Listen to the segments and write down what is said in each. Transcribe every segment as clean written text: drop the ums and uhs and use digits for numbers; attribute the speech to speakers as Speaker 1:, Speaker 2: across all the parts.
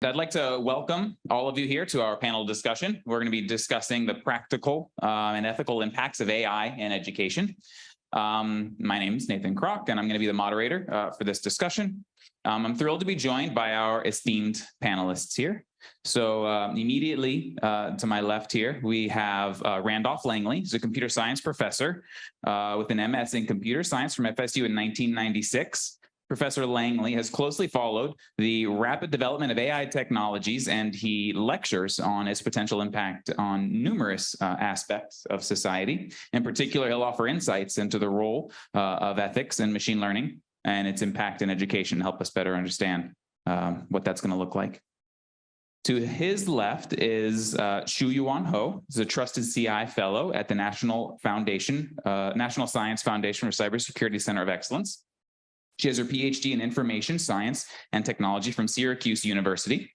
Speaker 1: I'd like to welcome all of you here to our panel discussion. We're going to be discussing the practical and ethical impacts of AI in education. My name is Nathan Kroc, and I'm going to be the moderator for this discussion. I'm thrilled to be joined by our esteemed panelists here. So immediately to my left here, we have Randolph Langley. He's a computer science professor with an MS in computer science from FSU in 1996. Professor Langley has closely followed the rapid development of AI technologies, and he lectures on its potential impact on numerous aspects of society. In particular, he'll offer insights into the role of ethics in machine learning and its impact in education to help us better understand what that's going to look like. To his left is Shuyuan Ho. He's a trusted CI fellow at the National Science Foundation for Cybersecurity Center of Excellence. She has her PhD in Information Science and Technology from Syracuse University.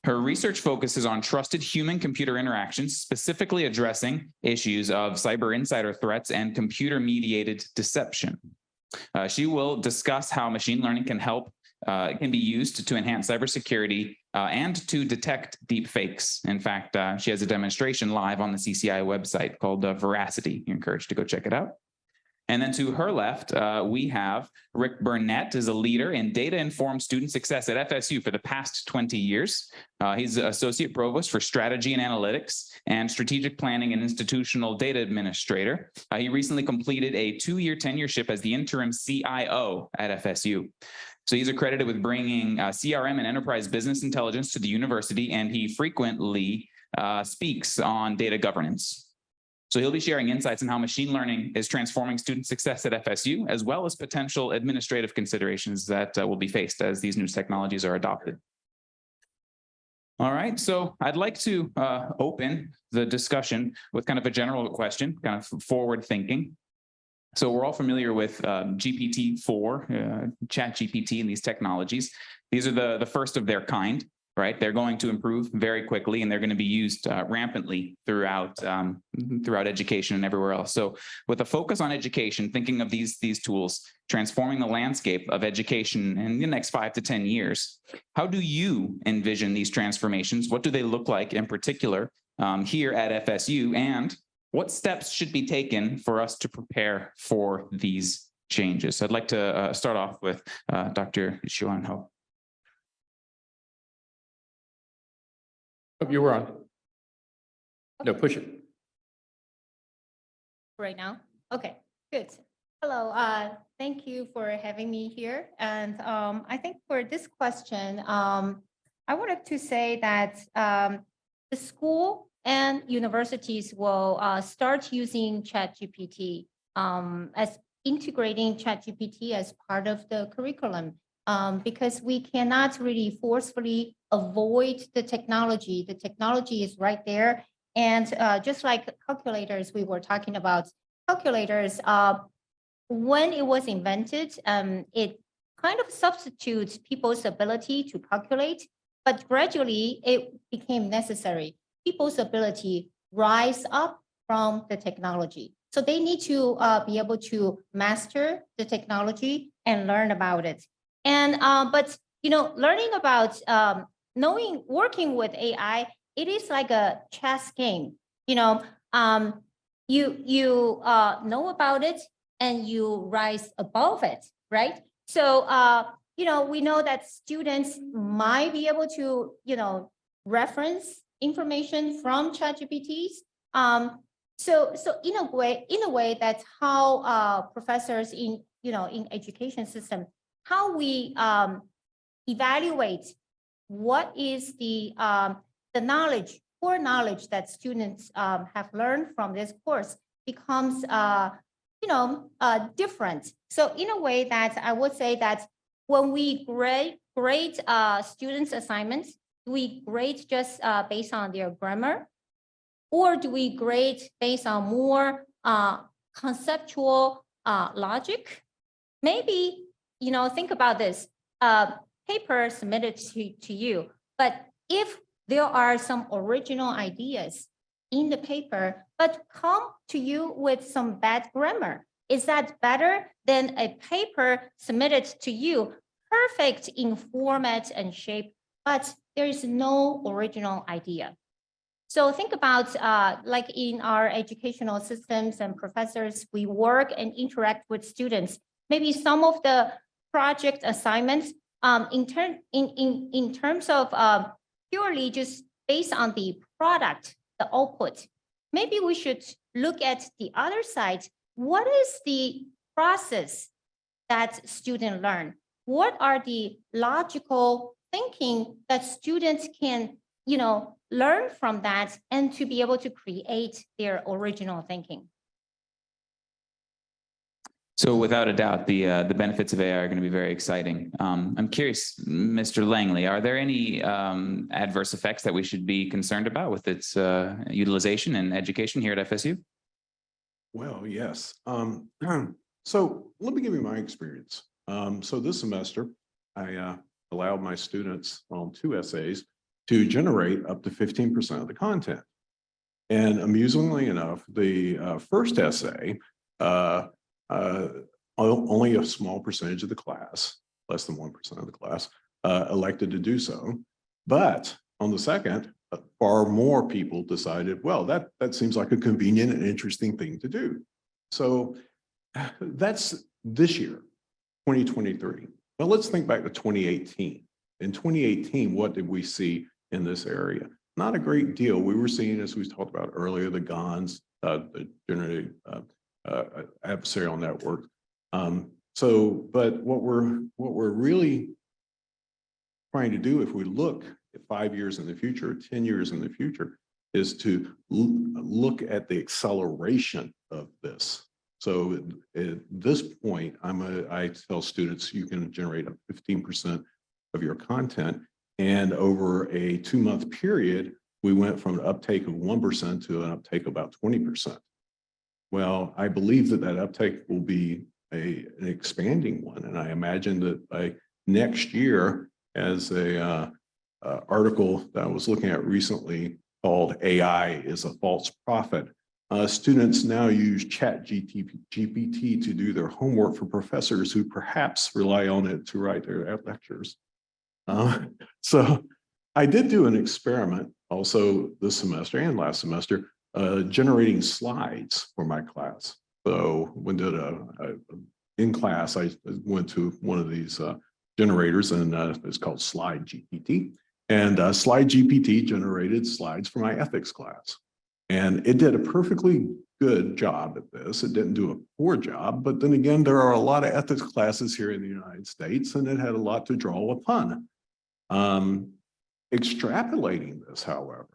Speaker 1: Her research focuses on trusted human-computer interactions, specifically addressing issues of cyber insider threats and computer-mediated deception. She will discuss how machine learning can be used to enhance cybersecurity and to detect deep fakes. In fact, she has a demonstration live on the CCI website called Veracity. You're encouraged to go check it out. And then to her left, we have Rick Burnett, is a leader in data-informed student success at FSU for the past 20 years. He's Associate Provost for Strategy and Analytics and Strategic Planning and Institutional Data Administrator. He recently completed a 2-year tenureship as the interim CIO at FSU. So he's accredited with bringing CRM and enterprise business intelligence to the university, and he frequently speaks on data governance. So he'll be sharing insights on how machine learning is transforming student success at FSU, as well as potential administrative considerations that will be faced as these new technologies are adopted. All right, so I'd like to open the discussion with kind of a general question, kind of forward thinking. So we're all familiar with GPT-4, ChatGPT, and these technologies. These are the first of their kind. Right, they're going to improve very quickly, and they're going to be used rampantly throughout education and everywhere else. So, with a focus on education, thinking of these tools transforming the landscape of education in the next 5 to 10 years, how do you envision these transformations? What do they look like in particular here at FSU, and what steps should be taken for us to prepare for these changes? So I'd like to start off with Dr. Shuyuan Ho.
Speaker 2: Oh, you were on. No, push it.
Speaker 3: Right now? Okay, good. Hello, thank you for having me here. And I think for this question, I wanted to say that the school and universities will start using ChatGPT as integrating ChatGPT as part of the curriculum. Because we cannot really forcefully avoid the technology. The technology is right there. And just like calculators, we were talking about calculators, when it was invented, it kind of substitutes people's ability to calculate, but gradually it became necessary. People's ability rise up from the technology. So they need to be able to master the technology and learn about it. And but learning about working with AI, it is like a chess game. You know about it and you rise above it, right? So we know that students might be able to reference information from ChatGPTs. So in a way, that's how professors in education system, how we evaluate what is the knowledge, core knowledge that students have learned from this course becomes different. So in a way that I would say that when we grade students' assignments, do we grade just based on their grammar, or do we grade based on more conceptual logic? Maybe think about this, paper submitted to you, but if there are some original ideas in the paper, but come to you with some bad grammar, is that better than a paper submitted to you, perfect in format and shape, but there is no original idea. So think about like in our educational systems and professors, we work and interact with students. Maybe some of the project assignments in terms of purely just based on the product, the output, maybe we should look at the other side. What is the process that students learn? What are the logical thinking that students can, learn from that and to be able to create their original thinking?
Speaker 1: So without a doubt, the benefits of AI are going to be very exciting. I'm curious, Mr. Langley, are there any adverse effects that we should be concerned about with its utilization in education here at FSU?
Speaker 4: Well, yes. So let me give you my experience. So this semester, I allowed my students on 2 essays to generate up to 15% of the content. And amusingly enough, the first essay, only a small percentage of the class, less than 1% of the class, elected to do so. But on the second, far more people decided, well, that seems like a convenient and interesting thing to do. So that's this year, 2023. But let's think back to 2018. In 2018, what did we see in this area? Not a great deal. We were seeing, as we talked about earlier, the GANs, the generative adversarial network. But what we're really trying to do, if we look at 5 years in the future, 10 years in the future, is to look at the acceleration of this. So at this point, I tell students you can generate up 15% of your content, and over a 2-month period, we went from an uptake of 1% to an uptake of about 20%. Well, I believe that uptake will be an expanding one, and I imagine that by next year, as a article that I was looking at recently called "AI is a False Prophet," students now use ChatGPT to do their homework for professors who perhaps rely on it to write their lectures. So I did do an experiment also this semester and last semester, generating slides for my class. So when in class, I went to one of these generators, and it's called Slide GPT. And Slide GPT generated slides for my ethics class. And it did a perfectly good job at this. It didn't do a poor job, but then again, there are a lot of ethics classes here in the United States, and it had a lot to draw upon. Extrapolating this, however,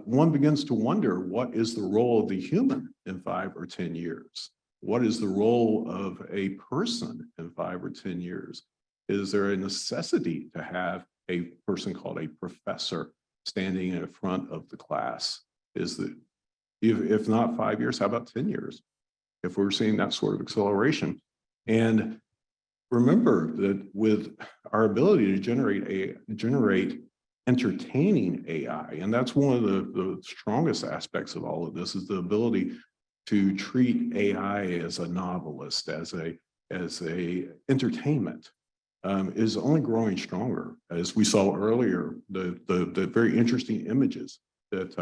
Speaker 4: one begins to wonder, what is the role of the human in 5 or 10 years? What is the role of a person in 5 or 10 years? Is there a necessity to have a person called a professor standing in front of the class? If not 5 years, how about 10 years? If we're seeing that sort of acceleration. And remember that with our ability to generate entertaining AI, and that's one of the strongest aspects of all of this, is the ability to treat AI as a novelist, as a entertainment, is only growing stronger. As we saw earlier, the very interesting images that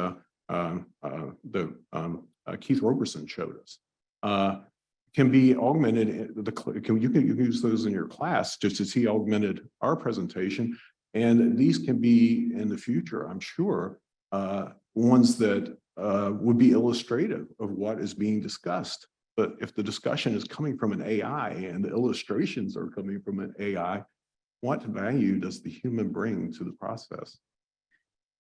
Speaker 4: Keith Roberson showed us can be augmented. You can use those in your class, just as he augmented our presentation. And these can be in the future, I'm sure, ones that would be illustrative of what is being discussed. But if the discussion is coming from an AI and the illustrations are coming from an AI, what value does the human bring to the process?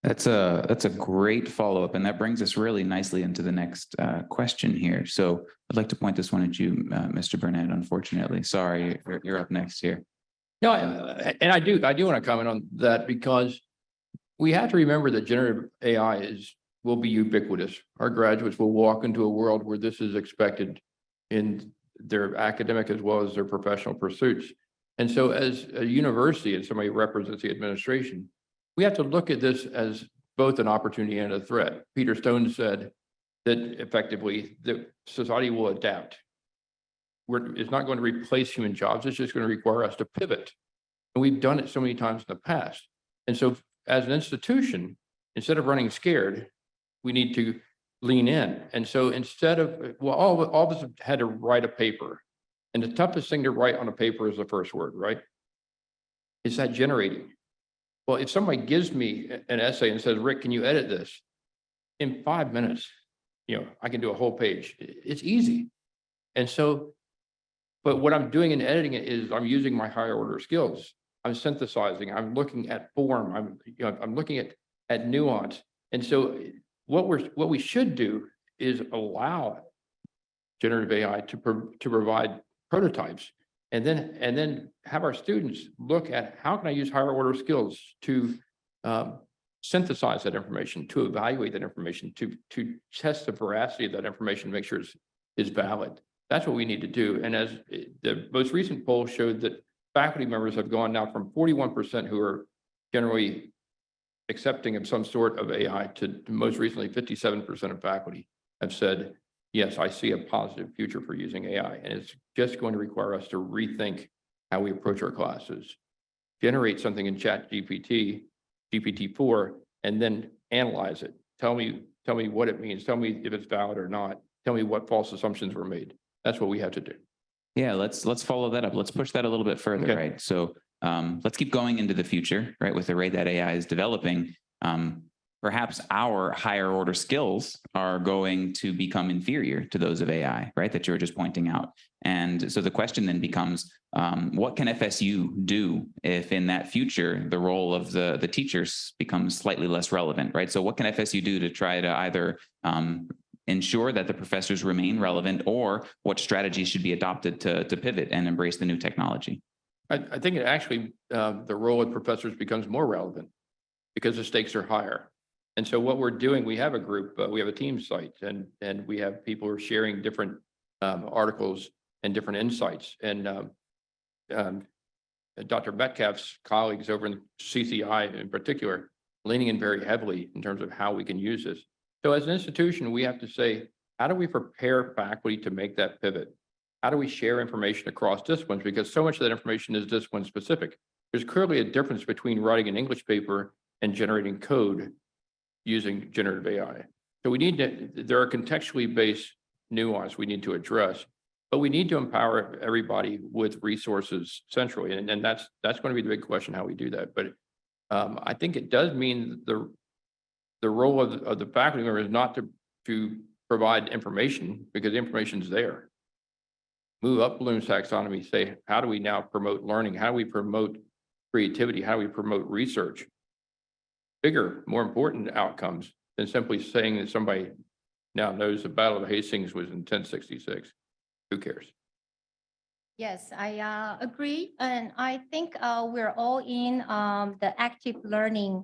Speaker 1: That's a great follow-up, and that brings us really nicely into the next question here. So I'd like to point this one at you, Mr. Burnett. Unfortunately, sorry, you're up next here.
Speaker 2: No, and I do want to comment on that, because we have to remember that generative AI will be ubiquitous. Our graduates will walk into a world where this is expected in their academic as well as their professional pursuits. And so as a university and somebody who represents the administration, we have to look at this as both an opportunity and a threat. Peter Stone said that effectively the society will adapt. It's not going to replace human jobs. It's just going to require us to pivot. And we've done it so many times in the past. And so as an institution, instead of running scared, we need to lean in. And so instead of, well, all of us have had to write a paper. And the toughest thing to write on a paper is the first word, right? Is that generating? Well, if somebody gives me an essay and says, Rick, can you edit this? In 5 minutes, I can do a whole page. It's easy. And so, but what I'm doing in editing it is I'm using my higher order skills. I'm synthesizing, I'm looking at form, I'm looking at nuance. And so what we should do is allow generative AI to provide prototypes, and then have our students look at how can I use higher order skills to synthesize that information, to evaluate that information, to test the veracity of that information, make sure it's valid. That's what we need to do. And as the most recent poll showed that faculty members have gone now from 41% who are generally accepting of some sort of AI to most recently 57% of faculty have said, yes, I see a positive future for using AI. And it's just going to require us to rethink how we approach our classes, generate something in GPT-4, and then analyze it. Tell me what it means. Tell me if it's valid or not. Tell me what false assumptions were made. That's what we have to do.
Speaker 1: Yeah, let's follow that up. Let's push that a little bit further,
Speaker 2: Okay.
Speaker 1: right? So let's keep going into the future, right? With the rate that AI is developing, perhaps our higher order skills are going to become inferior to those of AI, right? That you were just pointing out. And so the question then becomes, what can FSU do if in that future, the role of the teachers becomes slightly less relevant, right? So what can FSU do to try to either ensure that the professors remain relevant, or what strategies should be adopted to pivot and embrace the new technology?
Speaker 2: I think it actually, the role of professors becomes more relevant because the stakes are higher. And so what we're doing, we have a group, we have a team site, and we have people who are sharing different articles and different insights. And Dr. Metcalf's colleagues over in CCI in particular, leaning in very heavily in terms of how we can use this. So as an institution, we have to say, how do we prepare faculty to make that pivot? How do we share information across disciplines? Because so much of that information is discipline specific. There's clearly a difference between writing an English paper and generating code using generative AI. So we need to, there are contextually based nuance we need to address, but we need to empower everybody with resources centrally. And that's going to be the big question, how we do that. But I think it does mean the role of the faculty member is not to provide information, because the information is there. Move up Bloom's taxonomy, say, how do we now promote learning? How do we promote creativity? How do we promote research? Bigger, more important outcomes than simply saying that somebody now knows the Battle of Hastings was in 1066. Who cares?
Speaker 3: Yes, I agree. And I think we're all in the active learning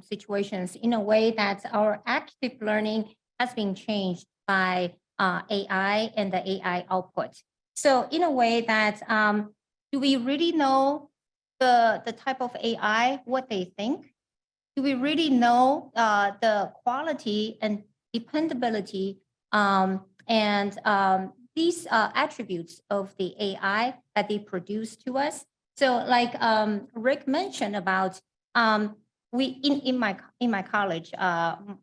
Speaker 3: situations in a way that our active learning has been changed by AI and the AI output. So in a way that, do we really know the type of AI, what they think? Do we really know the quality and dependability and these attributes of the AI that they produce to us? So like Rick mentioned about, in my college,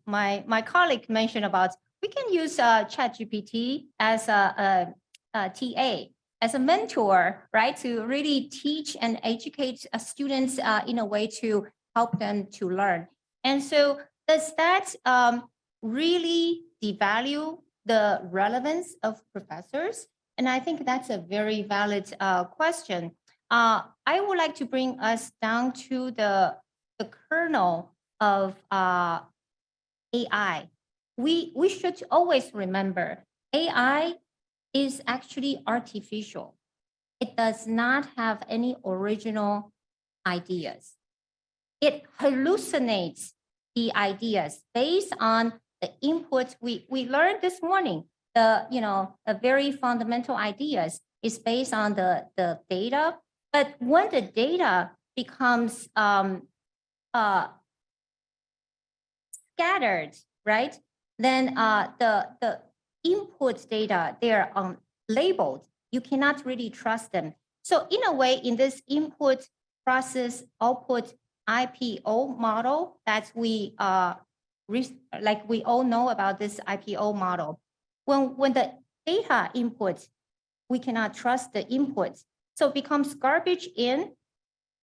Speaker 3: my colleague mentioned about, we can use ChatGPT as a TA, as a mentor, right? To really teach and educate students in a way to help them to learn. And so does that really devalue the relevance of professors? And I think that's a very valid question. I would like to bring us down to the kernel of AI. We should always remember AI is actually artificial. It does not have any original ideas. It hallucinates the ideas based on the inputs we learned this morning. The very fundamental ideas is based on the data. But when the data becomes scattered, right? Then the input data, they're labeled. You cannot really trust them. So in a way, in this input process output IPO model that we like we all know about this IPO model. When the data input, we cannot trust the inputs. So it becomes garbage in,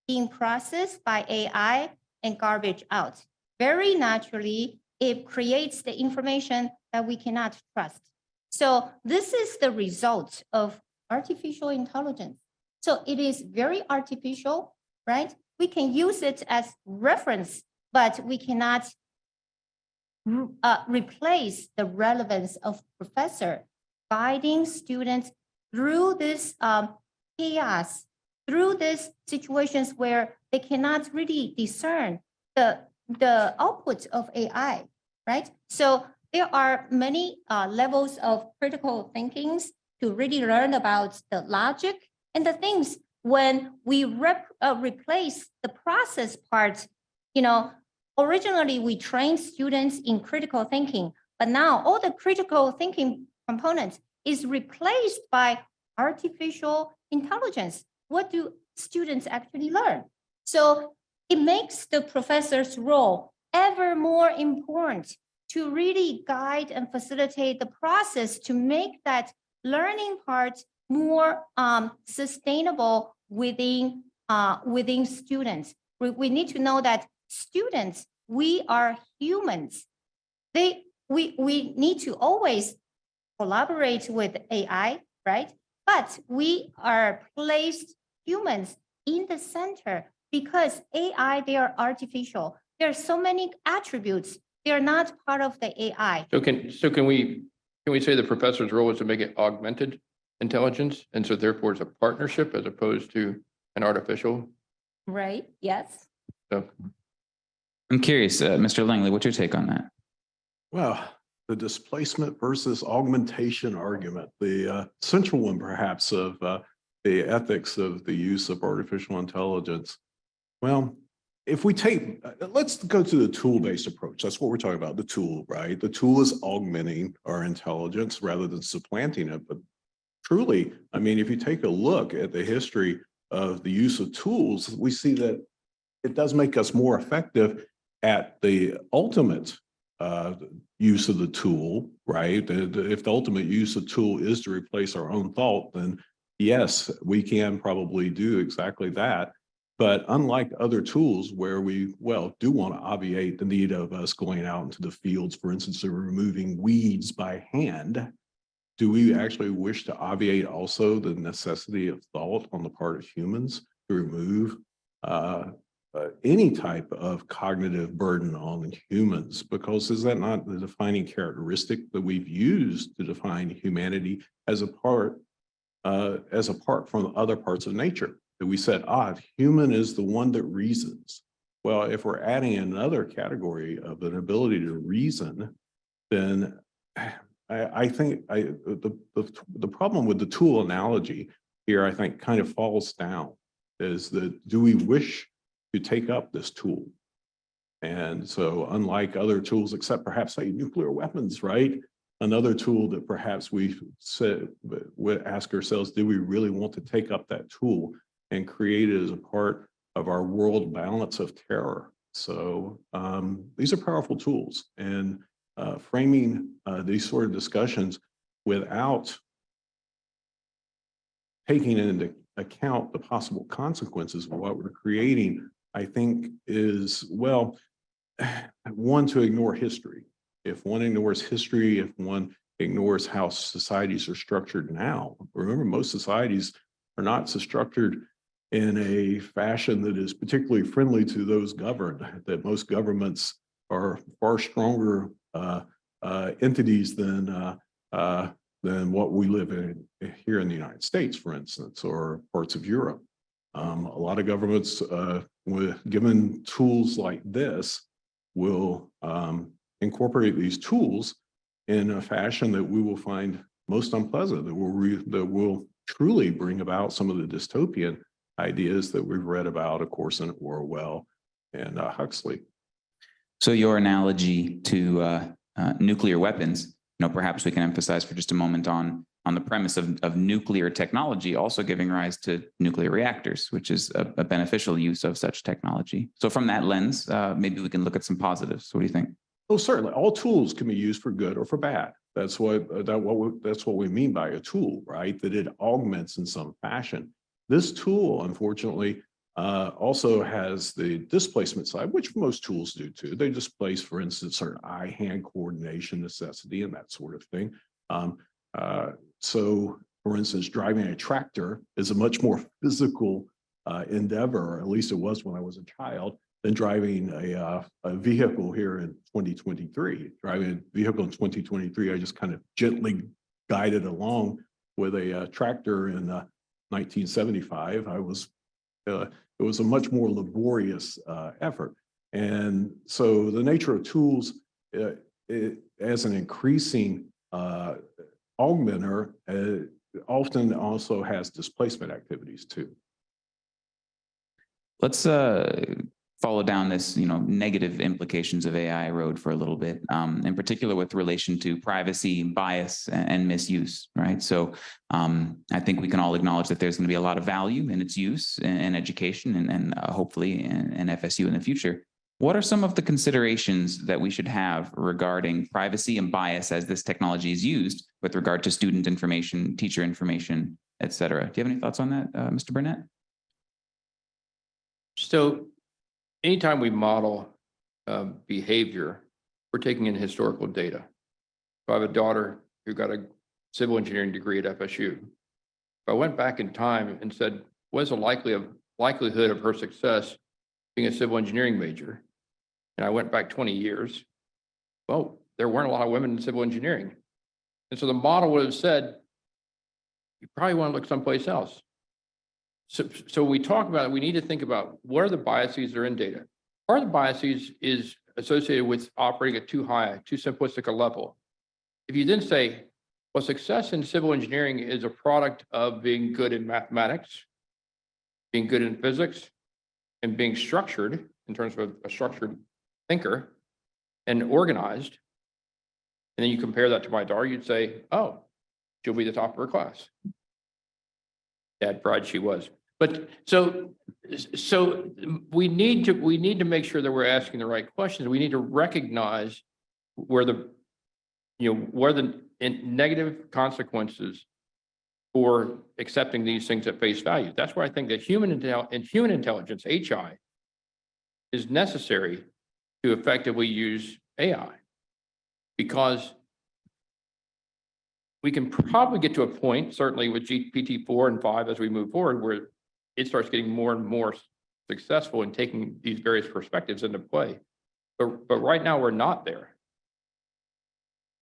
Speaker 3: being processed by AI, and garbage out. Very naturally, it creates the information that we cannot trust. So this is the result of artificial intelligence. So it is very artificial, right? We can use it as reference, but we cannot replace the relevance of professor guiding students through this chaos, through these situations where they cannot really discern the output of AI, right? So there are many levels of critical thinkings to really learn about the logic and the things. When we replace the process part, originally we trained students in critical thinking, but now all the critical thinking components is replaced by artificial intelligence. What do students actually learn? So it makes the professor's role ever more important to really guide and facilitate the process to make that learning part more sustainable within students. We need to know that students, we are humans. We need to always collaborate with AI, right? But we are placed humans in the center because AI, they are artificial. There are so many attributes. They are not part of the AI.
Speaker 2: So can we say the professor's role is to make it augmented intelligence, and so therefore it's a partnership as opposed to an artificial?
Speaker 3: Right, yes.
Speaker 2: So
Speaker 1: I'm curious, Mr. Langley, what's your take on that?
Speaker 4: Well, the displacement versus augmentation argument, the central one perhaps of the ethics of the use of artificial intelligence. Well, if we take, let's go to the tool-based approach. That's what we're talking about, the tool, right? The tool is augmenting our intelligence rather than supplanting it. But truly, I mean, if you take a look at the history of the use of tools, we see that it does make us more effective at the ultimate use of the tool, right? If the ultimate use of tool is to replace our own thought, then yes, we can probably do exactly that. But unlike other tools where we, well, do want to obviate the need of us going out into the fields, for instance, of removing weeds by hand, do we actually wish to obviate also the necessity of thought on the part of humans to remove any type of cognitive burden on humans? Because is that not the defining characteristic that we've used to define humanity as apart from other parts of nature? That we said, human is the one that reasons. Well, if we're adding another category of an ability to reason, then I think the problem with the tool analogy here, I think, kind of falls down, is that do we wish to take up this tool? And so unlike other tools, except perhaps say nuclear weapons, right? Another tool that perhaps we would ask ourselves, do we really want to take up that tool and create it as a part of our world balance of terror? So these are powerful tools, and framing these sort of discussions without taking into account the possible consequences of what we're creating, I think is, well, one, to ignore history. If one ignores history, if one ignores how societies are structured now, remember, most societies are not so structured in a fashion that is particularly friendly to those governed, that most governments are far stronger entities than what we live in here in the United States, for instance, or parts of Europe. A lot of governments, given tools like this, will incorporate these tools in a fashion that we will find most unpleasant, that will truly bring about some of the dystopian ideas that we've read about, of course, in Orwell and Huxley.
Speaker 1: So your analogy to nuclear weapons, perhaps we can emphasize for just a moment on on the premise of nuclear technology also giving rise to nuclear reactors, which is a beneficial use of such technology. So from that lens, maybe we can look at some positives. What do you think?
Speaker 4: Oh, certainly. All tools can be used for good or for bad. That's what we mean by a tool, right? That it augments in some fashion. This tool, unfortunately, also has the displacement side, which most tools do too. They displace, for instance, certain eye-hand coordination necessity and that sort of thing. So, for instance, driving a tractor is a much more physical endeavor, or at least it was when I was a child, than driving a vehicle here in 2023. Driving a vehicle in 2023, I just kind of gently guided along with a tractor in 1975. It was a much more laborious effort. And so the nature of tools as an increasing augmenter often also has displacement activities too.
Speaker 1: Let's follow down this, negative implications of AI road for a little bit, in particular with relation to privacy, bias, and misuse, right? So I think we can all acknowledge that there's going to be a lot of value in its use in education and hopefully in FSU in the future. What are some of the considerations that we should have regarding privacy and bias as this technology is used with regard to student information, teacher information, et cetera? Do you have any thoughts on that, Mr. Burnett?
Speaker 2: So anytime we model behavior, we're taking in historical data. So I have a daughter who got a civil engineering degree at FSU. If I went back in time and said, what is the likelihood of her success being a civil engineering major? And I went back 20 years, well, there weren't a lot of women in civil engineering. And so the model would have said, you probably want to look someplace else. So we talk about it, we need to think about what are the biases that are in data. Part of the biases is associated with operating at too high, too simplistic a level. If you then say, well, success in civil engineering is a product of being good in mathematics, being good in physics, and being structured in terms of a structured thinker and organized, and then you compare that to my daughter, you'd say, oh, she'll be the top of her class. Dad pride she was. But so we need to make sure that we're asking the right questions. We need to recognize where the negative consequences for accepting these things at face value. That's why I think that human intelligence, HI, is necessary to effectively use AI, because we can probably get to a point, certainly with GPT-4 and 5 as we move forward, where it starts getting more and more successful in taking these various perspectives into play. But right now we're not there.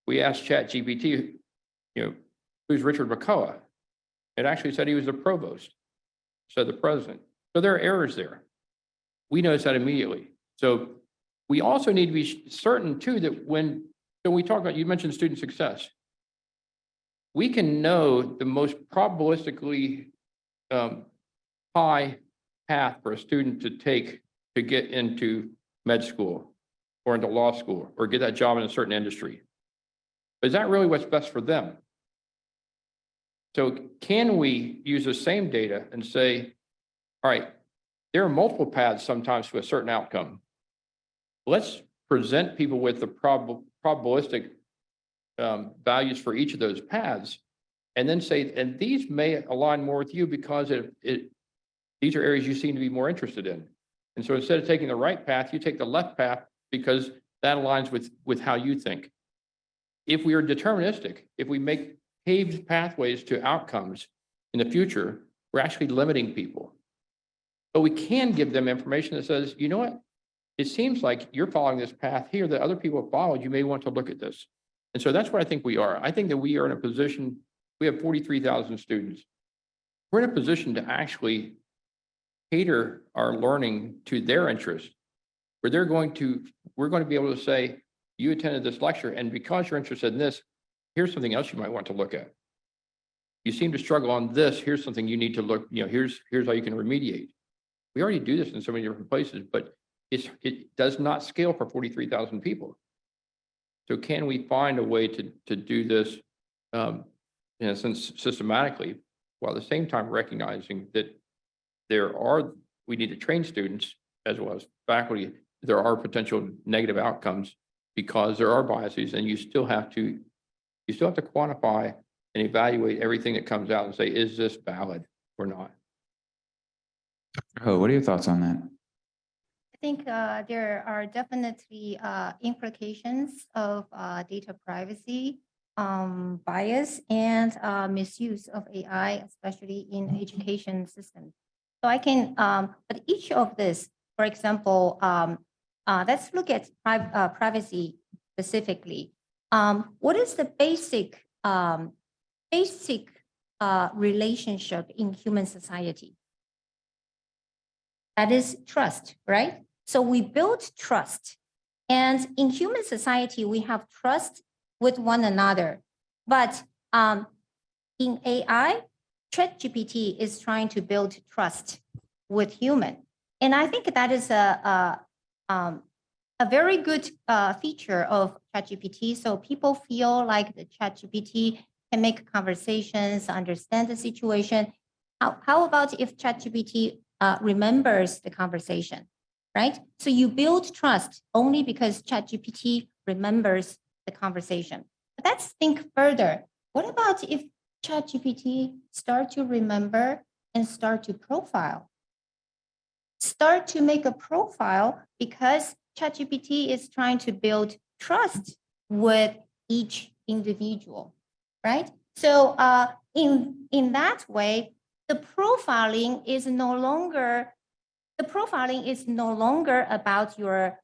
Speaker 2: We asked ChatGPT, who's Richard McCullough? It actually said he was the provost, said the president. So there are errors there. We notice that immediately. So we also need to be certain too that when we talk about, you mentioned student success, we can know the most probabilistically high path for a student to take to get into med school or into law school or get that job in a certain industry. But is that really what's best for them? So can we use the same data and say, all right, there are multiple paths sometimes to a certain outcome. Let's present people with the probabilistic values for each of those paths, and then say, and these may align more with you because these are areas you seem to be more interested in. And so instead of taking the right path, you take the left path because that aligns with how you think. If we are deterministic, if we make paved pathways to outcomes in the future, we're actually limiting people. But we can give them information that says, you know what? It seems like you're following this path here that other people have followed. You may want to look at this. And so that's what I think we are. I think that we are in a position, we have 43,000 students. We're in a position to actually cater our learning to their interests, where we're going to be able to say, you attended this lecture, and because you're interested in this, here's something else you might want to look at. You seem to struggle on this, here's something you need to look, here's how you can remediate. We already do this in so many different places, but it does not scale for 43,000 people. So can we find a way to do this in a sense, systematically, while at the same time recognizing that we need to train students as well as faculty. There are potential negative outcomes because there are biases, and you still have to quantify and evaluate everything that comes out and say, is this valid or not?
Speaker 1: Oh, what are your thoughts on that?
Speaker 3: I think there are definitely implications of data privacy, bias, and misuse of AI, especially in education systems. So I can, but each of this, for example, let's look at privacy specifically. What is the basic relationship in human society? That is trust, right? So we build trust. And in human society, we have trust with one another. But in AI, ChatGPT is trying to build trust with human. And I think that is a very good feature of ChatGPT. So people feel like the ChatGPT can make conversations, understand the situation. How about if ChatGPT remembers the conversation, right? So you build trust only because ChatGPT remembers the conversation. But let's think further. What about if ChatGPT start to remember and start to profile? Start to make a profile because ChatGPT is trying to build trust with each individual, right? So in that way, the profiling is no longer about your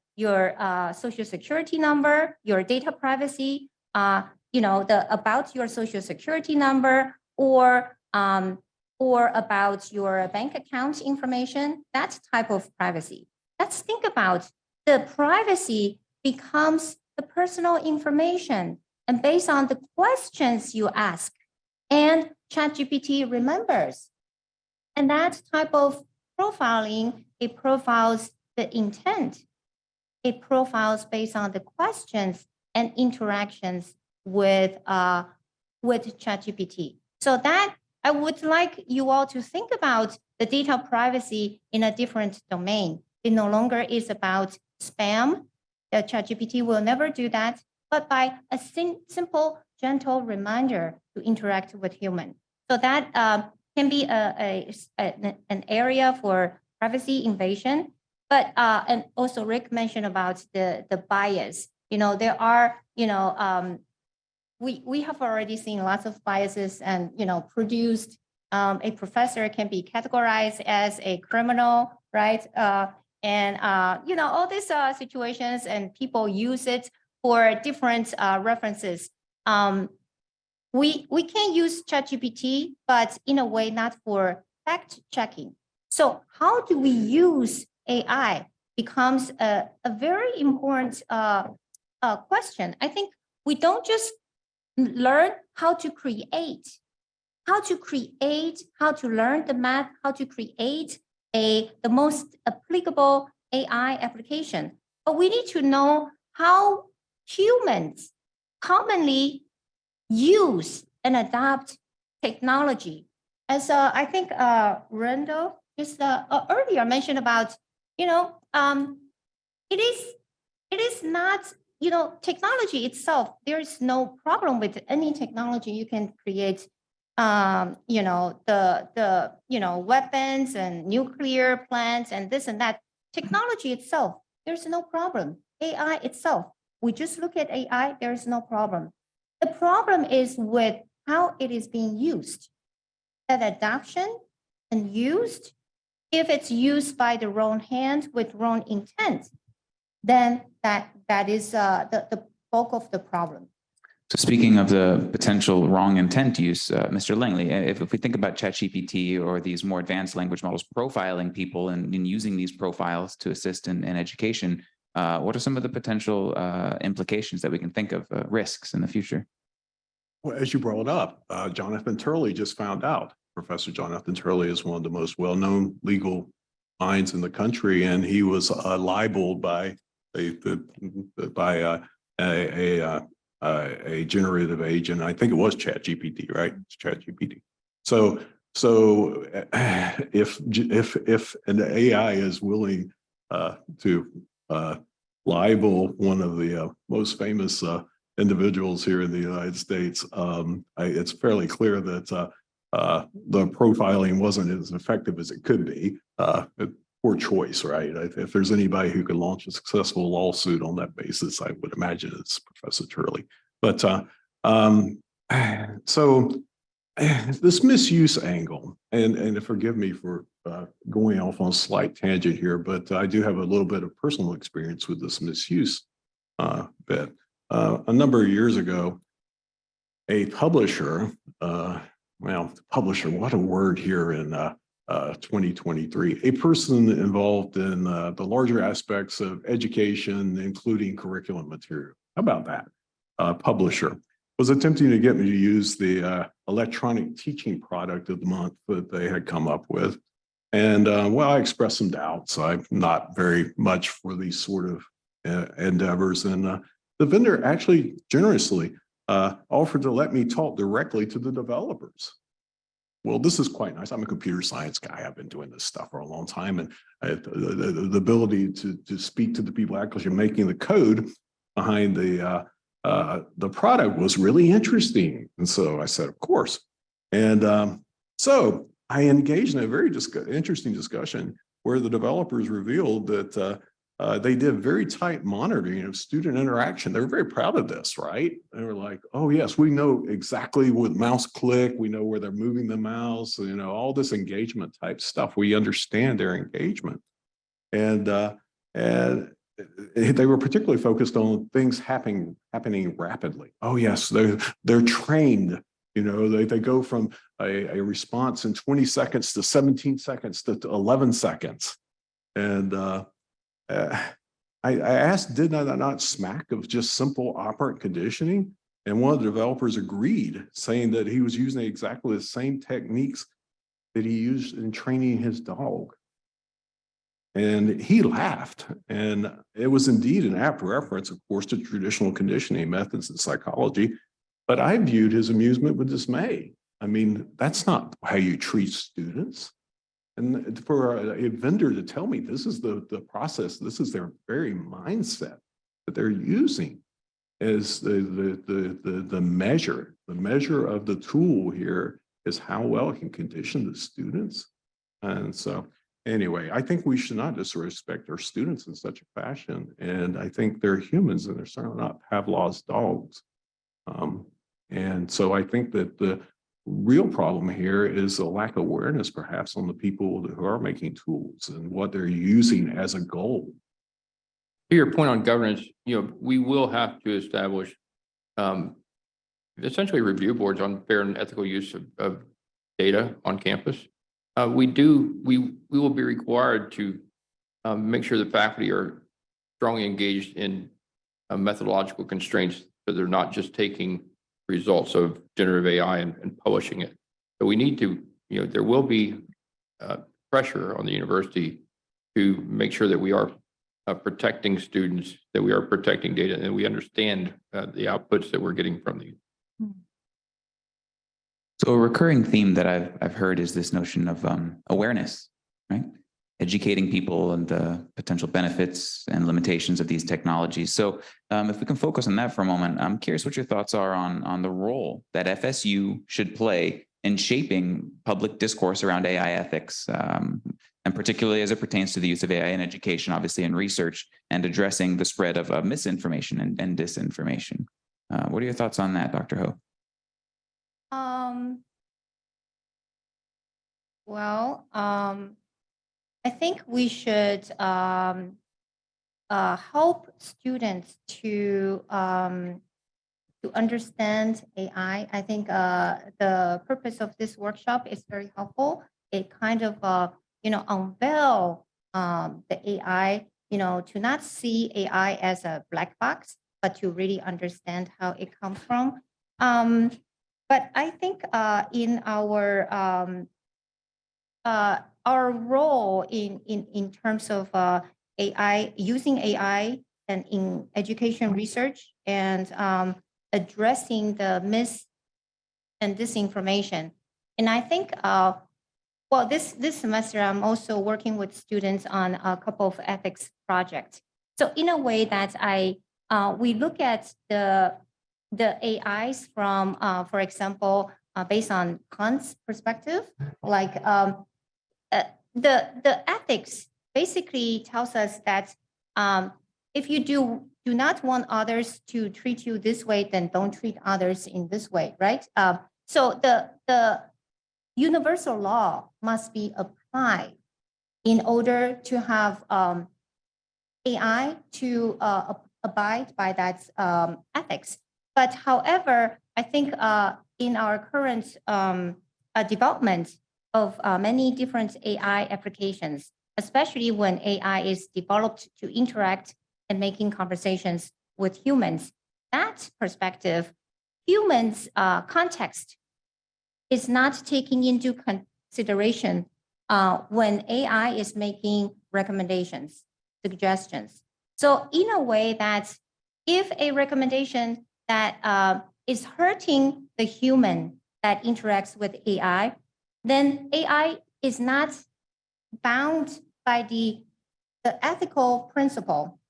Speaker 3: social security number, your data privacy, about your social security number, or about your bank account information, that type of privacy. Let's think about the privacy becomes the personal information, and based on the questions you ask, and ChatGPT remembers. And that type of profiling, it profiles the intent. It profiles based on the questions and interactions with ChatGPT. So that I would like you all to think about the data privacy in a different domain. It no longer is about spam. The ChatGPT will never do that, but by a simple, gentle reminder to interact with human. So that can be an area for privacy invasion. But and also Rick mentioned about the bias. There are we have already seen lots of biases, and produced a professor can be categorized as a criminal, right? And all these situations, and people use it for different references. We can use ChatGPT, but in a way not for fact checking. So how do we use AI becomes a very important question. I think we don't just learn how to learn the math, how to create the most applicable AI application, but we need to know how humans commonly use and adopt technology. As I think Randall just earlier mentioned about, it is not, technology itself, there is no problem with any technology. You can create, weapons and nuclear plants and this and that. Technology itself, there's no problem. AI itself, we just look at AI, there is no problem. The problem is with how it is being used. That adoption and used, if it's used by the wrong hand with wrong intent, then that is the bulk of the problem.
Speaker 1: So speaking of the potential wrong intent use, Mr. Langley, if we think about ChatGPT or these more advanced language models profiling people and using these profiles to assist in education, what are some of the potential implications that we can think of, risks in the future?
Speaker 4: Well, as you brought up, Jonathan Turley just found out. Professor Jonathan Turley is one of the most well-known legal minds in the country, and he was libeled by a a generative agent. I think it was ChatGPT, right? It's ChatGPT. So if an AI is willing to libel one of the most famous individuals here in the United States, it's fairly clear that the profiling wasn't as effective as it could be. Poor choice, right? If there's anybody who can launch a successful lawsuit on that basis, I would imagine it's Professor Turley. But so this misuse angle, and forgive me for going off on a slight tangent here, but I do have a little bit of personal experience with this misuse bit. A number of years ago, a publisher, publisher, what a word here in 2023, a person involved in the larger aspects of education, including curriculum material. How about that? Publisher was attempting to get me to use the electronic teaching product of the month that they had come up with. And well, I expressed some doubts. I'm not very much for these sort of endeavors. And the vendor actually generously offered to let me talk directly to the developers. Well, this is quite nice. I'm a computer science guy. I've been doing this stuff for a long time. And the ability to speak to the people actually making the code behind the product was really interesting. And so I said, of course. And so I engaged in a very interesting discussion where the developers revealed that they did very tight monitoring of student interaction. They were very proud of this, right? They were like, oh yes, we know exactly what mouse click, we know where they're moving the mouse, you know, all this engagement type stuff. We understand their engagement. And they were particularly focused on things happening rapidly. Oh yes, they're trained. You know, they go from a response in 20 seconds to 17 seconds to 11 seconds. And I asked, did I not smack of just simple operant conditioning? And one of the developers agreed, saying that he was using exactly the same techniques that he used in training his dog. And he laughed. And it was indeed an apt reference, of course, to traditional conditioning methods in psychology. But I viewed his amusement with dismay. I mean, that's not how you treat students. And for a vendor to tell me this is the process, this is their very mindset that they're using as the measure of the tool here is how well it can condition the students. And so anyway, I think we should not disrespect our students in such a fashion. And I think they're humans and they're certainly not Pavlov's dogs. And so I think that the real problem here is a lack of awareness, perhaps, on the people who are making tools and what they're using as a goal.
Speaker 2: To your point on governance, you know, we will have to establish essentially review boards on fair and ethical use of data on campus. We will be required to make sure the faculty are strongly engaged in methodological constraints, so they're not just taking results of generative AI and publishing it. So we need to, you know, there will be pressure on the university to make sure that we are protecting students, that we are protecting data, and we understand the outputs that we're getting from these.
Speaker 1: So a recurring theme that I've heard is this notion of awareness, right? Educating people and the potential benefits and limitations of these technologies. So if we can focus on that for a moment, I'm curious what your thoughts are on the role that FSU should play in shaping public discourse around AI ethics, and particularly as it pertains to the use of AI in education, obviously in research, and addressing the spread of misinformation and disinformation. What are your thoughts on that, Dr. Ho?
Speaker 3: Well, I think we should help students to understand AI. I think the purpose of this workshop is very helpful. It kind of unveil the AI, to not see AI as a black box, but to really understand how it comes from. But I think in our role in terms of AI, using AI and in education research and addressing the mis and disinformation. And I think, well, this semester, I'm also working with students on a couple of ethics projects. So in a way that we look at the AIs from, for example, based on Kant's perspective, like the ethics basically tells us that if you do not want others to treat you this way, then don't treat others in this way, right? So the universal law must be applied in order to have AI to abide by that ethics. But however, I think in our current development of many different AI applications, especially when AI is developed to interact and making conversations with humans, that perspective, humans' context is not taking into consideration when AI is making recommendations, suggestions. So in a way that if a recommendation that is hurting the human that interacts with AI, then AI is not bound by the ethical principle,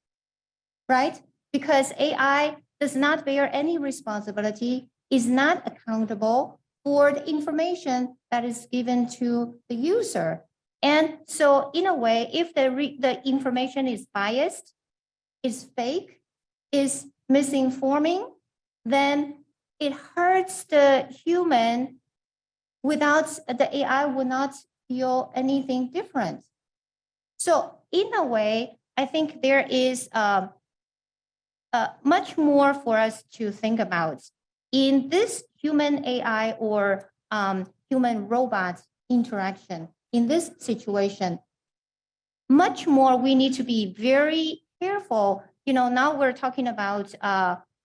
Speaker 3: right? Because AI does not bear any responsibility, is not accountable for the information that is given to the user. And so in a way, if the information is biased, is fake, is misinforming, then it hurts the human. Without the AI would not feel anything different. So in a way, I think there is much more for us to think about in this human AI or human robot interaction. In this situation, much more we need to be very careful. You know, now we're talking about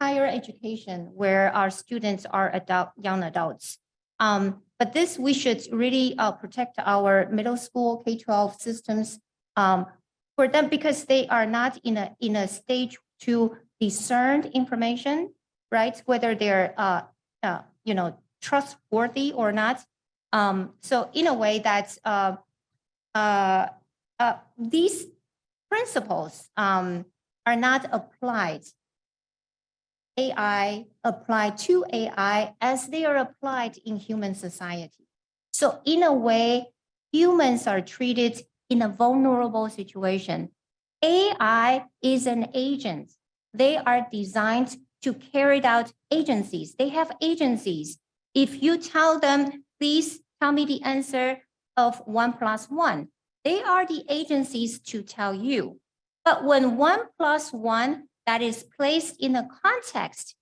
Speaker 3: higher education where our students are young adults. But this, we should really protect our middle school K-12 systems for them because they are not in a stage to discern information, right? Whether they're trustworthy or not. So in a way that these principles are not applied to AI as they are applied in human society. So in a way, humans are treated in a vulnerable situation. AI is an agent. They are designed to carry out agencies. They have agencies. If you tell them, please tell me the answer of 1 + 1, they are the agencies to tell you. But when 1 + 1 that is placed in a context,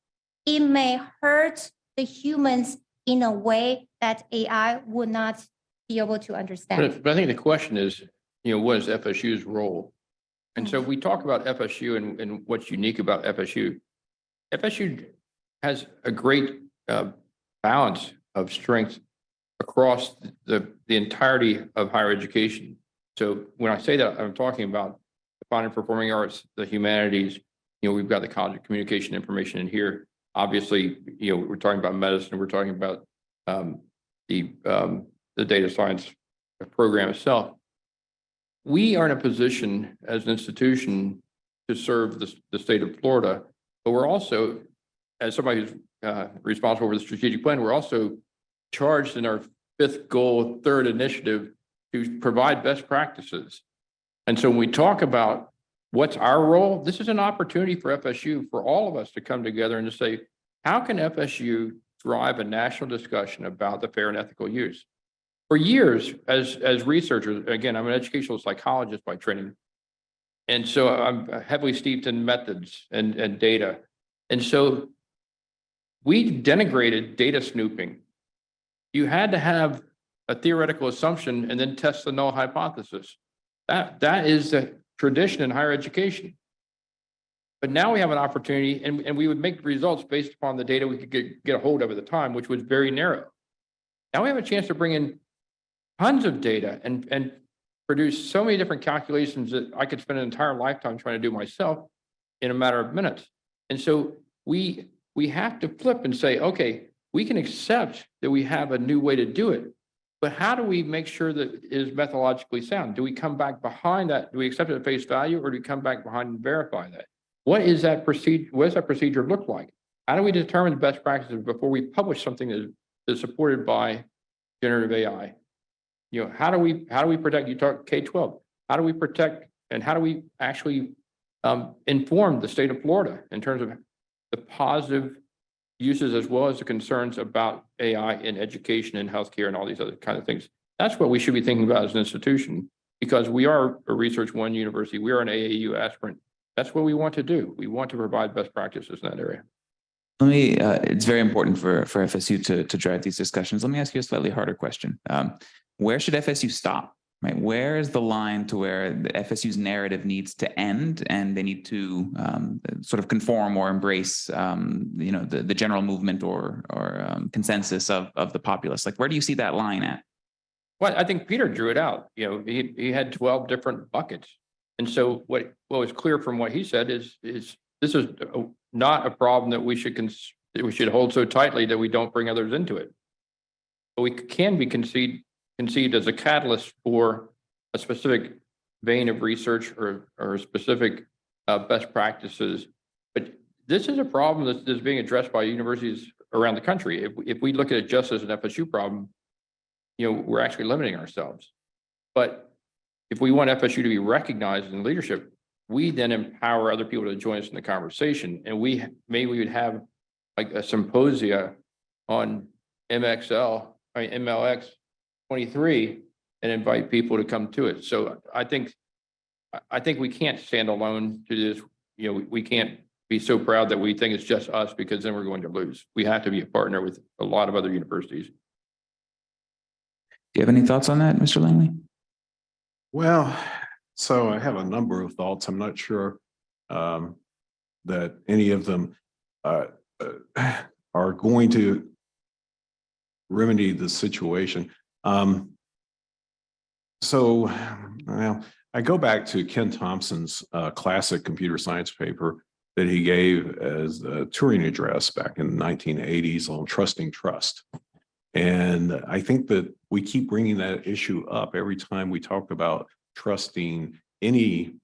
Speaker 3: it may hurt the humans in a way that AI would not be able to understand.
Speaker 2: But I think the question is, what is FSU's role? And so we talk about FSU and what's unique about FSU. FSU has a great balance of strength across the entirety of higher education. So when I say that, I'm talking about the fine and performing arts, the humanities. We've got the College of Communication Information in here. Obviously, we're talking about medicine. We're talking about the data science program itself. We are in a position as an institution to serve the state of Florida, but we're also, as somebody who's responsible for the strategic plan, we're also charged in our 5th goal, 3rd initiative to provide best practices. And so when we talk about what's our role, this is an opportunity for FSU, for all of us to come together and to say, how can FSU drive a national discussion about the fair and ethical use? For years, as researchers, again, I'm an educational psychologist by training. And so I'm heavily steeped in methods and data. And so we denigrated data snooping. You had to have a theoretical assumption and then test the null hypothesis. That is the tradition in higher education. But now we have an opportunity, and we would make results based upon the data we could get a hold of at the time, which was very narrow. Now we have a chance to bring in tons of data and produce so many different calculations that I could spend an entire lifetime trying to do myself in a matter of minutes. And so we we have to flip and say, okay, we can accept that we have a new way to do it, but how do we make sure that it is methodologically sound? Do we come back behind that? Do we accept it at face value, or do we come back behind and verify that? What is that procedure? What does that procedure look like? How do we determine the best practices before we publish something that is supported by generative AI? You know, how do we protect, you talk K-12, how do we protect and how do we actually inform the state of Florida in terms of the positive uses as well as the concerns about AI in education and healthcare and all these other kind of things? That's what we should be thinking about as an institution, because we are a Research One university. We are an AAU aspirant. That's what we want to do. We want to provide best practices in that area.
Speaker 1: Let me, it's very important for FSU to drive these discussions. Let me ask you a slightly harder question. Where should FSU stop? Right? Where is the line to where the FSU's narrative needs to end and they need to sort of conform or embrace, you know, the general movement or consensus of the populace? Like, where do you see that line at?
Speaker 2: Well, I think Peter drew it out. You know, he had 12 different buckets. And so what was clear from what he said is this is not a problem that we should hold so tightly that we don't bring others into it. But we can be conceived as a catalyst for a specific vein of research or specific best practices. But this is a problem that's being addressed by universities around the country. If we look at it just as an FSU problem, you know, we're actually limiting ourselves. But if we want FSU to be recognized in leadership, we then empower other people to join us in the conversation. And we would have like a symposia on MLX 23 and invite people to come to it. So I think we can't stand alone to this. You know, we can't be so proud that we think it's just us, because then we're going to lose. We have to be a partner with a lot of other universities.
Speaker 1: Do you have any thoughts on that, Mr. Langley?
Speaker 4: Well, so I have a number of thoughts. I'm not sure that any of them are going to remedy the situation. So well, I go back to Ken Thompson's classic computer science paper that he gave as a Turing address back in the 1980s on trusting trust. And I think that we keep bringing that issue up every time we talk about trusting any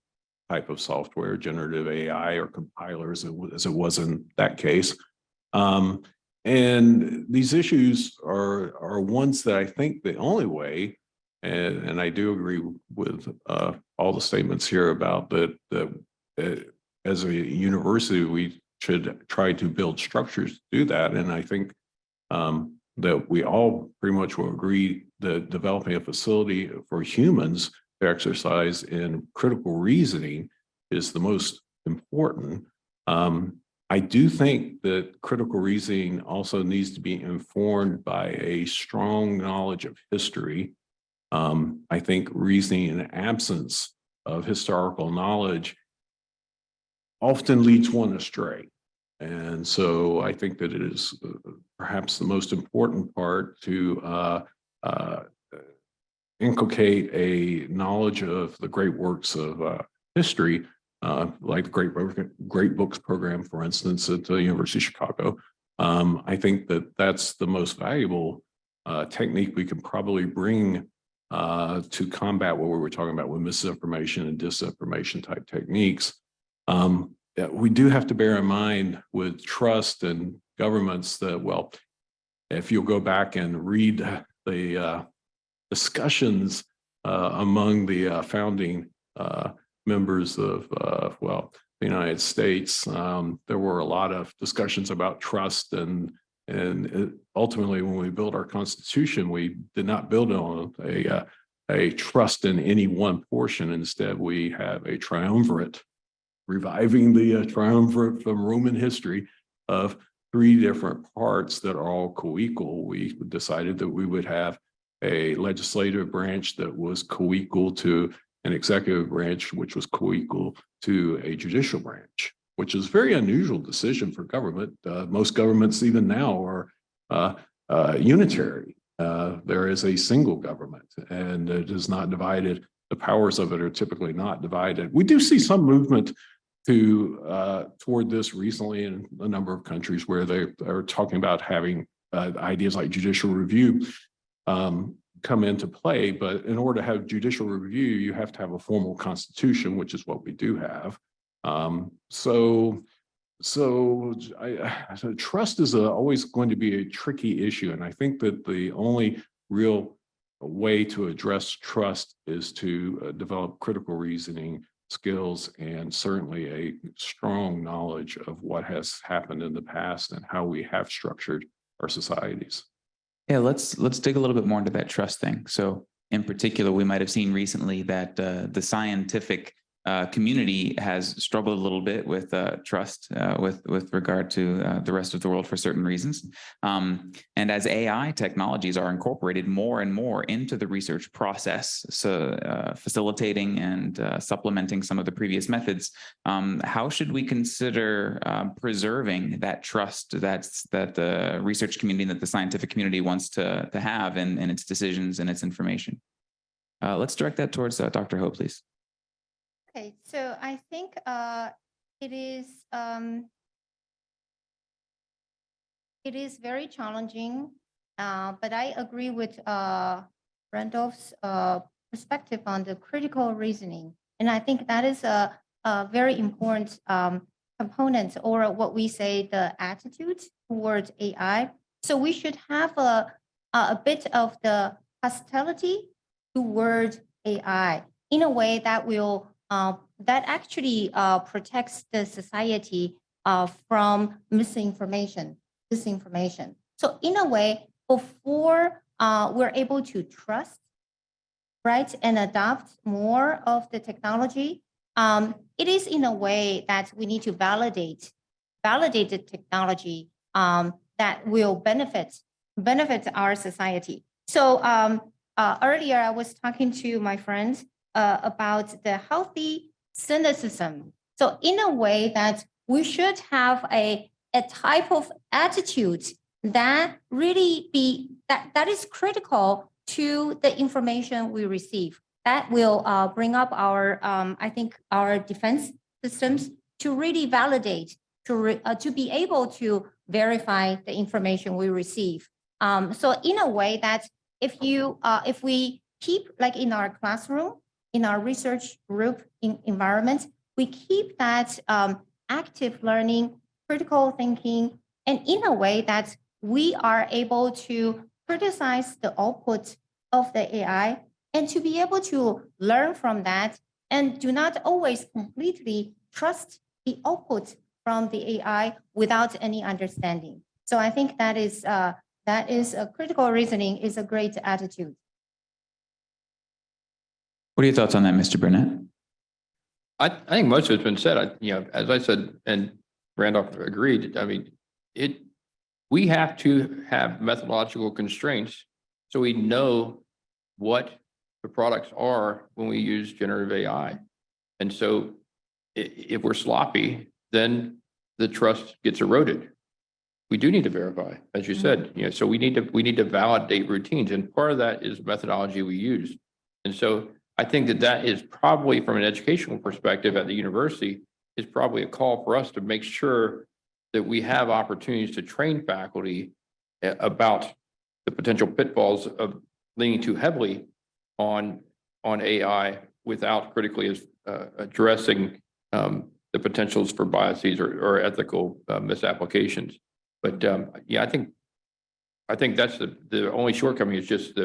Speaker 4: type of software, generative AI or compilers, as it was in that case. And these issues are ones that I think the only way, and I do agree with all the statements here about that as a university, we should try to build structures to do that. And I think that we all pretty much will agree that developing a facility for humans to exercise in critical reasoning is the most important. I do think that critical reasoning also needs to be informed by a strong knowledge of history. I think reasoning in the absence of historical knowledge often leads one astray. And so I think that it is perhaps the most important part to inculcate a knowledge of the great works of history, like the Great Books program, for instance, at the University of Chicago. I think that that's the most valuable technique we can probably bring to combat what we were talking about with misinformation and disinformation type techniques. We do have to bear in mind with trust and governments that, well, if you'll go back and read the discussions among the founding members of, well, the United States, there were a lot of discussions about trust, and ultimately when we built our Constitution, we did not build it on a trust in any one portion. Instead, we have a triumvirate, reviving the triumvirate from Roman history of three different parts that are all co-equal. We decided that we would have a legislative branch that was co-equal to an executive branch, which was co-equal to a judicial branch, which is a very unusual decision for government. Most governments even now are unitary. There is a single government, and it is not divided. The powers of it are typically not divided. We do see some movement toward this recently in a number of countries where they are talking about having ideas like judicial review come into play. But in order to have judicial review, you have to have a formal constitution, which is what we do have. So trust is always going to be a tricky issue. And I think that the only real way to address trust is to develop critical reasoning skills and certainly a strong knowledge of what has happened in the past and how we have structured our societies.
Speaker 1: Yeah, let's dig a little bit more into that trust thing. So in particular, we might have seen recently that the scientific community has struggled a little bit with trust with regard to the rest of the world for certain reasons. And as AI technologies are incorporated more and more into the research process, so facilitating and supplementing some of the previous methods, how should we consider preserving that trust that the research community, that the scientific community wants to have in its decisions and its information? Let's direct that towards Dr. Ho, please.
Speaker 3: Okay, so I think it is very challenging, but I agree with Randolph's perspective on the critical reasoning. And I think that is a very important component, or what we say, the attitude towards AI. So we should have a bit of the hostility toward AI in a way that will that actually protects the society from misinformation, disinformation. So in a way, before we're able to trust, right, and adopt more of the technology, it is in a way that we need to validate the technology that will benefit our society. So earlier I was talking to my friends about the healthy cynicism. So in a way that we should have a type of attitude that really that is critical to the information we receive. That will bring up our, I think, our defense systems to really validate, to be able to verify the information we receive. So in a way that if we keep, like in our classroom, in our research group environment, we keep that active learning, critical thinking, and in a way that we are able to criticize the output of the AI and to be able to learn from that and do not always completely trust the output from the AI without any understanding. So I think that is a critical reasoning is a great attitude.
Speaker 1: What are your thoughts on that, Mr. Burnett?
Speaker 2: I think most of it's been said. As I said, and Randolph agreed. I mean, we have to have methodological constraints so we know what the products are when we use generative AI. And so if we're sloppy, then the trust gets eroded. We do need to verify, as you said, so we need to validate routines. And part of that is methodology we use. And so I think that is probably, from an educational perspective at the university, is probably a call for us to make sure that we have opportunities to train faculty about the potential pitfalls of leaning too heavily on AI without critically addressing the potentials for biases or ethical misapplications. But yeah, I think that's the only shortcoming is just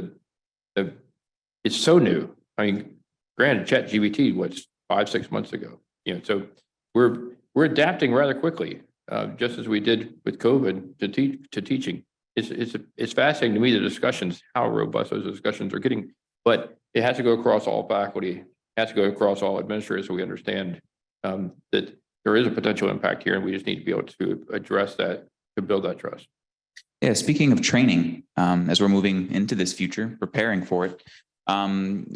Speaker 2: it's so new. I mean, granted, ChatGPT was 5-6 months ago. So we're adapting rather quickly, just as we did with COVID to teaching. It's fascinating to me, the discussions, how robust those discussions are getting, but it has to go across all faculty, has to go across all administrators, so we understand that there is a potential impact here, and we just need to be able to address that to build that trust.
Speaker 1: Yeah, speaking of training, as we're moving into this future, preparing for it,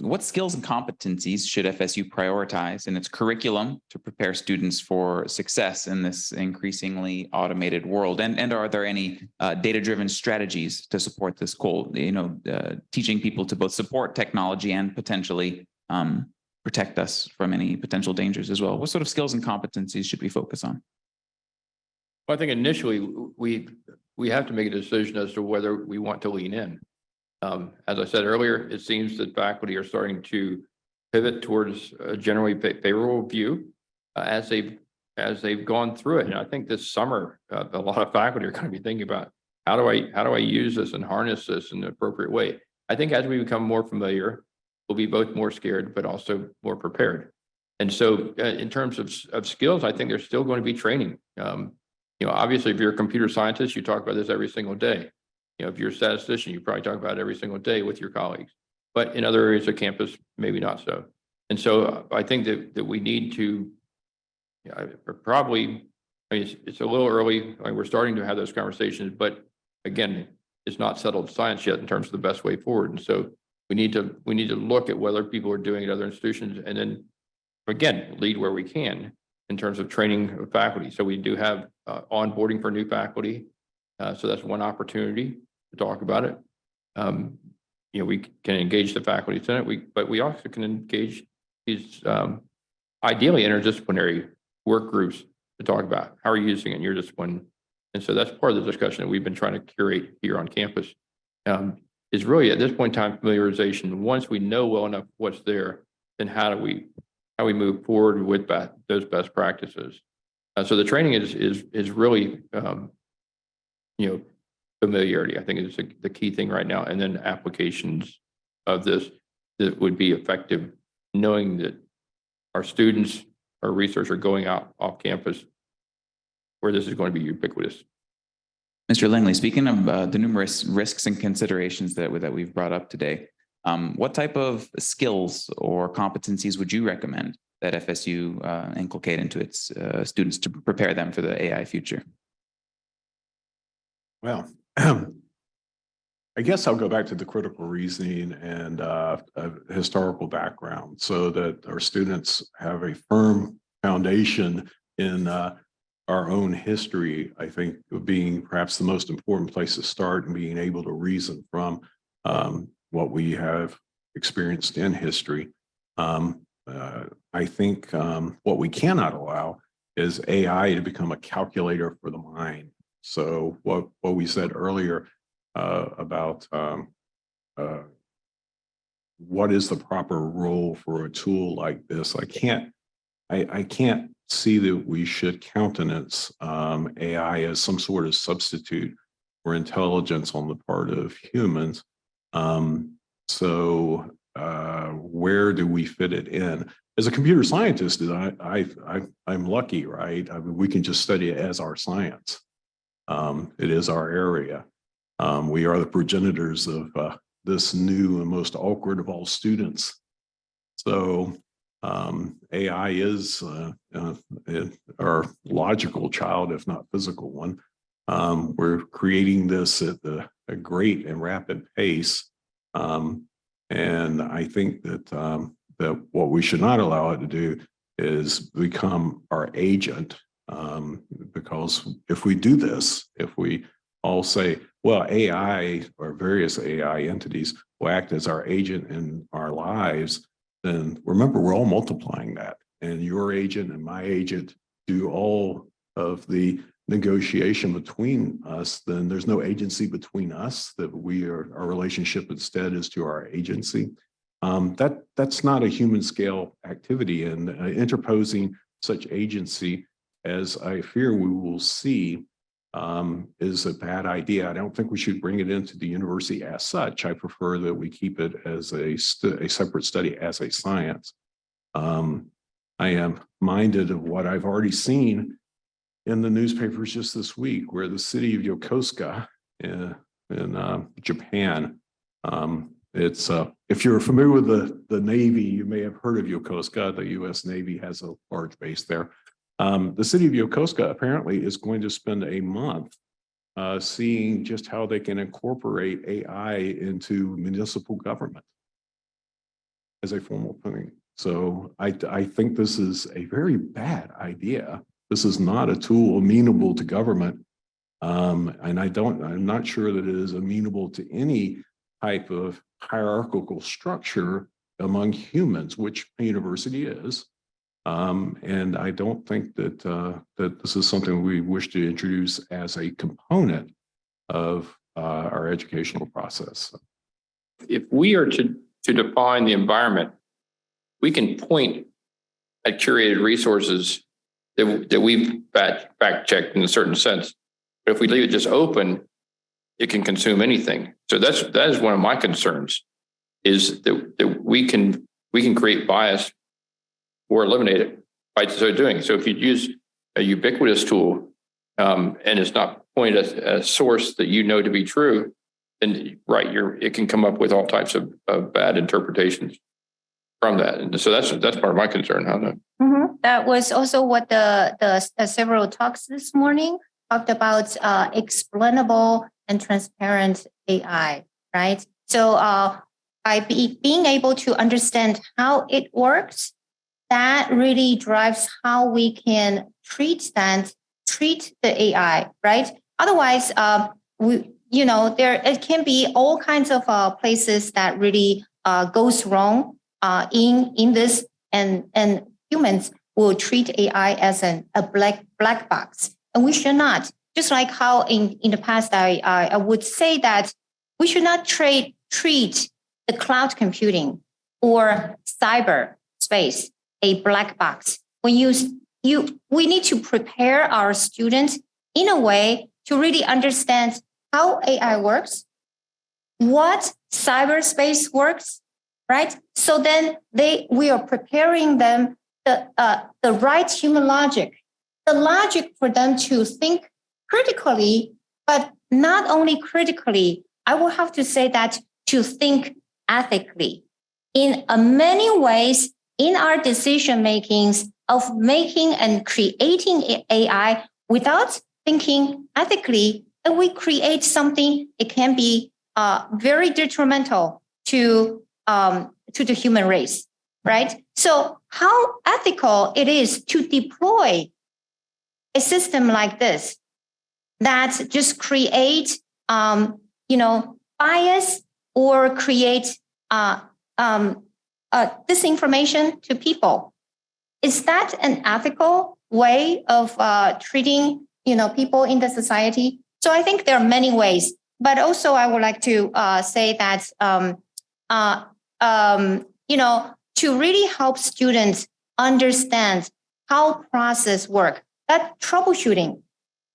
Speaker 1: what skills and competencies should FSU prioritize in its curriculum to prepare students for success in this increasingly automated world? And are there any data-driven strategies to support this goal? Teaching people to both support technology and potentially protect us from any potential dangers as well? What sort of skills and competencies should we focus on?
Speaker 2: Well, I think initially we have to make a decision as to whether we want to lean in. As I said earlier, it seems that faculty are starting to pivot towards a generally favorable view as they've gone through it. And I think this summer, a lot of faculty are going to be thinking about how do I use this and harness this in the appropriate way. I think as we become more familiar, we'll be both more scared, but also more prepared. And so in terms of skills, I think there's still going to be training. Obviously, if you're a computer scientist, you talk about this every single day. If you're a statistician, you probably talk about it every single day with your colleagues. But in other areas of campus, maybe not so. And so I think that we need to probably, it's a little early. We're starting to have those conversations, but again, it's not settled science yet in terms of the best way forward. And so we need to look at whether people are doing it at other institutions, and then again, lead where we can in terms of training of faculty. So we do have onboarding for new faculty. So that's one opportunity to talk about it. We can engage the faculty senate, but we also can engage these ideally interdisciplinary work groups to talk about how are you using it in your discipline. And so that's part of the discussion that we've been trying to curate here on campus. Is really at this point in time familiarization. Once we know well enough what's there, then how we move forward with those best practices. So the training is really familiarity. I think is the key thing right now, and then applications of this that would be effective, knowing that our students, our research are going out off campus where this is going to be ubiquitous.
Speaker 1: Mr. Langley, speaking of the numerous risks and considerations that we've brought up today, what type of skills or competencies would you recommend that FSU inculcate into its students to prepare them for the AI future?
Speaker 4: Well, I guess I'll go back to the critical reasoning and historical background so that our students have a firm foundation in our own history. I think being perhaps the most important place to start, and being able to reason from what we have experienced in history. I think what we cannot allow is AI to become a calculator for the mind. So what we said earlier about what is the proper role for a tool like this, I can't see that we should countenance AI as some sort of substitute for intelligence on the part of humans. So where do we fit it in? As a computer scientist, I'm lucky, right? I mean, we can just study it as our science. It is our area. We are the progenitors of this new and most awkward of all students. So AI is our logical child, if not physical one. We're creating this at a great and rapid pace. And I think that what we should not allow it to do is become our agent. Because if we do this, if we all say, well, AI or various AI entities will act as our agent in our lives, then remember, we're all multiplying that. And your agent and my agent do all of the negotiation between us, then there's no agency between us, that our relationship instead is to our agency. That's not a human scale activity, and interposing such agency, as I fear we will see, is a bad idea. I don't think we should bring it into the university as such. I prefer that we keep it as a separate study as a science. I am minded of what I've already seen in the newspapers just this week, where the city of Yokosuka in Japan, it's if you're familiar with the Navy, you may have heard of Yokosuka. The U.S. Navy has a large base there. The city of Yokosuka apparently is going to spend a month seeing just how they can incorporate AI into municipal government as a formal thing. So I think this is a very bad idea. This is not a tool amenable to government. And I'm not sure that it is amenable to any type of hierarchical structure among humans, which a university is. And I don't think that that this is something we wish to introduce as a component of our educational process.
Speaker 2: If we are to define the environment, we can point at curated resources that we've fact checked in a certain sense. But if we leave it just open, it can consume anything. So that is one of my concerns, is that we can create bias or eliminate it by so doing. So if you use a ubiquitous tool and it's not pointed as a source that you know to be true, then it can come up with all types of bad interpretations from that. And so that's part of my concern.
Speaker 3: That was also what the several talks this morning talked about, explainable and transparent AI, right? So by being able to understand how it works, that really drives how we can treat the AI, right? Otherwise, it can be all kinds of places that really goes wrong in this, and humans will treat AI as a black box, and we should not. Just like how in the past, I would say that we should not treat the cloud computing or cyberspace a black box. We need to prepare our students in a way to really understand how AI works, what cyberspace works, right? So then we are preparing them the right human logic, the logic for them to think critically, but not only critically, I will have to say that to think ethically. In many ways, in our decision makings of making and creating AI without thinking ethically, and we create something, it can be very detrimental to the human race, right? So how ethical it is to deploy a system like this that just create, bias or create disinformation to people? Is that an ethical way of treating, people in the society? So I think there are many ways, but also I would like to say that, to really help students understand how process work, that troubleshooting,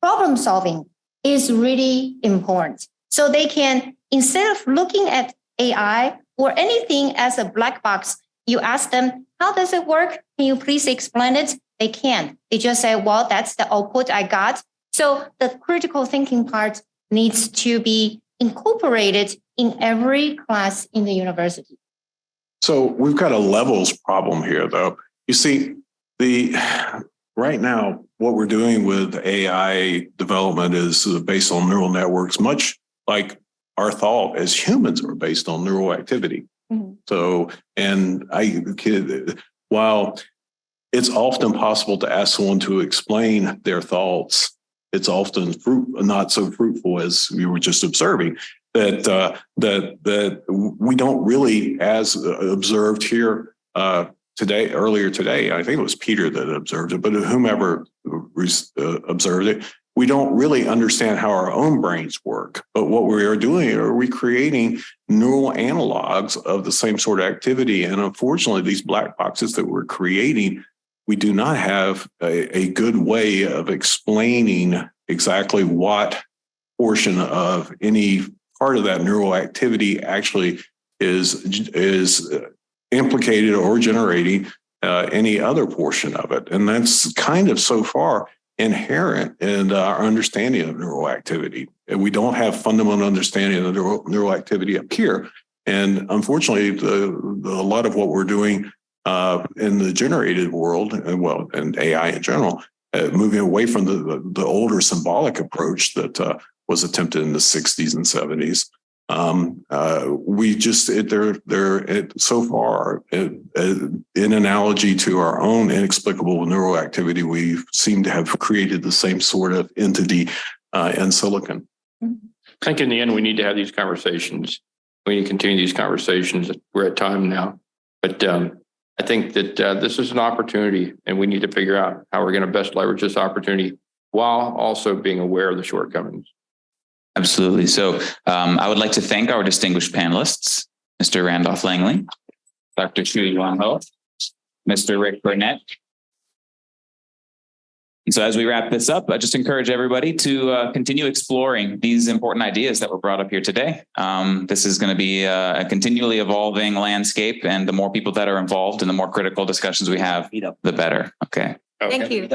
Speaker 3: problem solving is really important. So they can, instead of looking at AI or anything as a black box, you ask them, how does it work? Can you please explain it? They can't. They just say, well, that's the output I got. So the critical thinking part needs to be incorporated in every class in the university.
Speaker 4: So we've got a levels problem here, though. You see, right now, what we're doing with AI development is based on neural networks, much like our thought as humans are based on neural activity. Mm-hmm. So, while it's often possible to ask someone to explain their thoughts, it's often not so fruitful as you were just observing. That we don't really, as observed here earlier today, I think it was Peter that observed it, but whomever observed it, we don't really understand how our own brains work. But what we are doing are we creating neural analogs of the same sort of activity. And unfortunately, these black boxes that we're creating, we do not have a good way of explaining exactly what portion of any part of that neural activity actually is implicated or generating any other portion of it. And that's kind of so far inherent in our understanding of neural activity. And we don't have fundamental understanding of neural activity up here. And unfortunately, a lot of what we're doing in the generated world, and AI in general, moving away from the older symbolic approach that was attempted in the 60s and 70s. We just, so far, in analogy to our own inexplicable neural activity, we seem to have created the same sort of entity in silicon.
Speaker 2: I think in the end, we need to have these conversations. We need to continue these conversations. We're at time now. But I think that this is an opportunity and we need to figure out how we're going to best leverage this opportunity while also being aware of the shortcomings.
Speaker 1: Absolutely. So I would like to thank our distinguished panelists, Mr. Randolph Langley, Dr. Shu Yuan Ho, Mr. Rick Burnett. And so as we wrap this up, I just encourage everybody to continue exploring these important ideas that were brought up here today. This is going to be a continually evolving landscape, and the more people that are involved and the more critical discussions we have, the better. Okay.
Speaker 3: Thank you.